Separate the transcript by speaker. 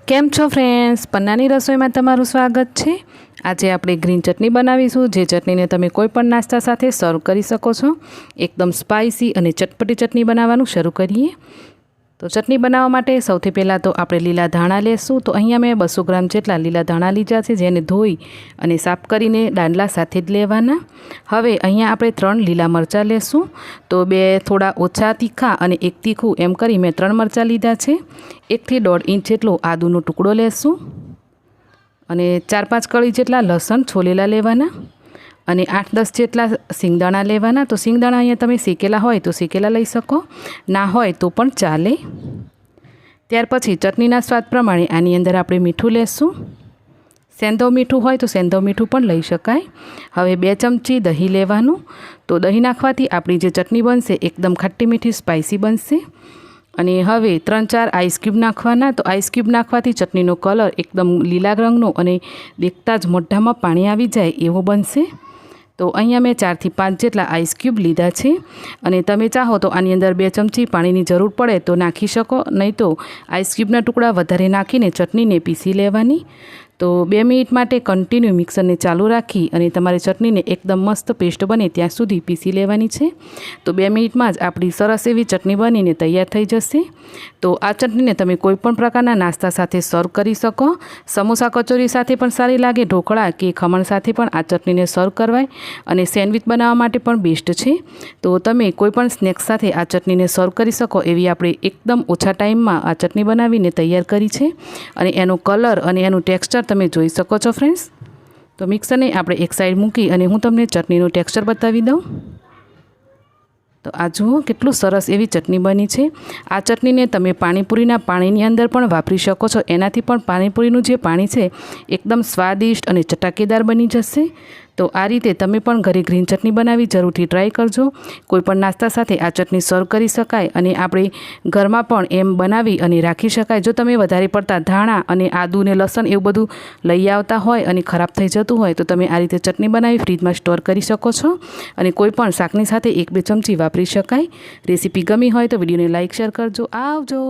Speaker 1: કેમ છો ફ્રેન્ડ્સ, પન્નાની રસોઈમાં તમારું સ્વાગત છે। આજે આપણે ગ્રીન ચટણી બનાવીશું, જે ચટણીને તમે કોઈ પણ નાસ્તા સાથે સર્વ કરી શકો છો। એકદમ સ્પાઇસી અને ચટપટી ચટણી બનાવવાનું શરૂ કરીએ। તો ચટણી બનાવવા માટે સૌથી પહેલાં તો આપણે લીલા ધાણા લેશું। તો અહીંયા મેં 200 ગ્રામ જેટલા લીલા ધાણા લીધા છે, જેને ધોઈ અને સાફ કરીને દાંડલા સાથે જ લેવાના। હવે અહીંયા આપણે 3 લીલા મરચાં લેશું। તો 2 થોડા ઓછા તીખા અને 1 તીખું એમ કરી મેં 3 મરચાં લીધા છે। 1 થી 1.5 ઇંચ જેટલો આદુનો ટુકડો લેશું અને 4-5 કળી જેટલા લસણ છોલેલા લેવાના અને 8-10 જેટલા સિંગદાણા લેવાના। તો સિંગદાણા અહીંયા તમે શેકેલા હોય તો શેકેલા લઈ શકો, ના હોય તો પણ ચાલે। ત્યાર પછી ચટણીના સ્વાદ પ્રમાણે આની અંદર આપણે મીઠું લેશું। સેંધવ મીઠું હોય તો સેંધવ મીઠું પણ લઈ શકાય। હવે 2 ચમચી દહીં લેવાનું। તો દહીં નાખવાથી આપણી જે ચટણી બનશે એકદમ ખાટી મીઠી સ્પાઇસી બનશે। અને હવે 3-4 આઈસ ક્યુબ નાખવાના। તો આઈસ ક્યુબ નાખવાથી ચટણીનો કલર એકદમ લીલા રંગનો અને દેખતા જ મોઢામાં પાણી આવી જાય એવો બનશે। તો અહીંયા મેં 4 થી 5 જેટલા આઈસ ક્યુબ લીધા છે અને તમે ચાહો તો આની અંદર 2 ચમચી પાણીની જરૂર પડે તો નાખી શકો, નહીં તો આઈસ ક્યુબના ટુકડા વધારે નાખીને ચટણીને પીસી લેવાની। તો 2 મિનિટ માટે કન્ટિન્યુ મિક્સરને ચાલુ રાખી અને તમારી ચટણીને એકદમ મસ્ત પેસ્ટ બને ત્યાં સુધી પીસી લેવાની છે। તો 2 મિનિટમાં જ આપણી સરસ એવી ચટણી બનીને તૈયાર થઈ જશે। તો આ ચટણીને તમે કોઈ પણ પ્રકારના નાસ્તા સાથે સર્વ કરી શકો। સમોસા કચોરી સાથે પણ સારી લાગે, ઢોકળા કે ખમણ સાથે પણ આ ચટણીને સર્વ કરવાય અને સેન્ડવિચ બનાવવા માટે પણ બેસ્ટ છે। તો તમે કોઈ પણ સ્નેક્સ સાથે આ ચટણીને સર્વ કરી શકો એવી આપણે એકદમ ઓછા ટાઈમમાં આ ચટણી બનાવીને તૈયાર કરી છે અને એનો કલર અને એનું ટેક્સચર તમે જોઈ શકો છો ફ્રેન્ડ્સ। તો મિક્સરને આપણે એક સાઈડ મૂકી અને હું તમને ચટણીનું ટેક્સચર બતાવી દઉં। તો આ જુઓ કેટલું સરસ એવી ચટણી બની છે। આ ચટણીને તમે પાણીપુરીના પાણીની અંદર પણ વાપરી શકો છો, એનાથી પણ પાણીપુરીનું જે પાણી છે એકદમ સ્વાદિષ્ટ અને ચટાકેદાર બની જશે। તો આ રીતે તમે પણ ઘરે ગ્રીન ચટણી બનાવી જરૂરથી ટ્રાય કરજો। કોઈ પણ નાસ્તા સાથે આ ચટણી સર્વ કરી શકાય અને આપણે ઘરમાં પણ એમ બનાવી અને રાખી શકાય। જો તમે વધારે પડતા ધાણા અને આદુ ને લસણ એવું બધું લઈ આવતા હોય અને ખરાબ થઈ જતું હોય તો તમે આ રીતે ચટણી બનાવી ફ્રીજમાં સ્ટોર કરી શકો છો અને કોઈ પણ શાકની સાથે 1-2 ચમચી વાપરી શકાય। રેસીપી ગમી હોય તો વિડીયોને લાઇક શેર કરજો। આવજો।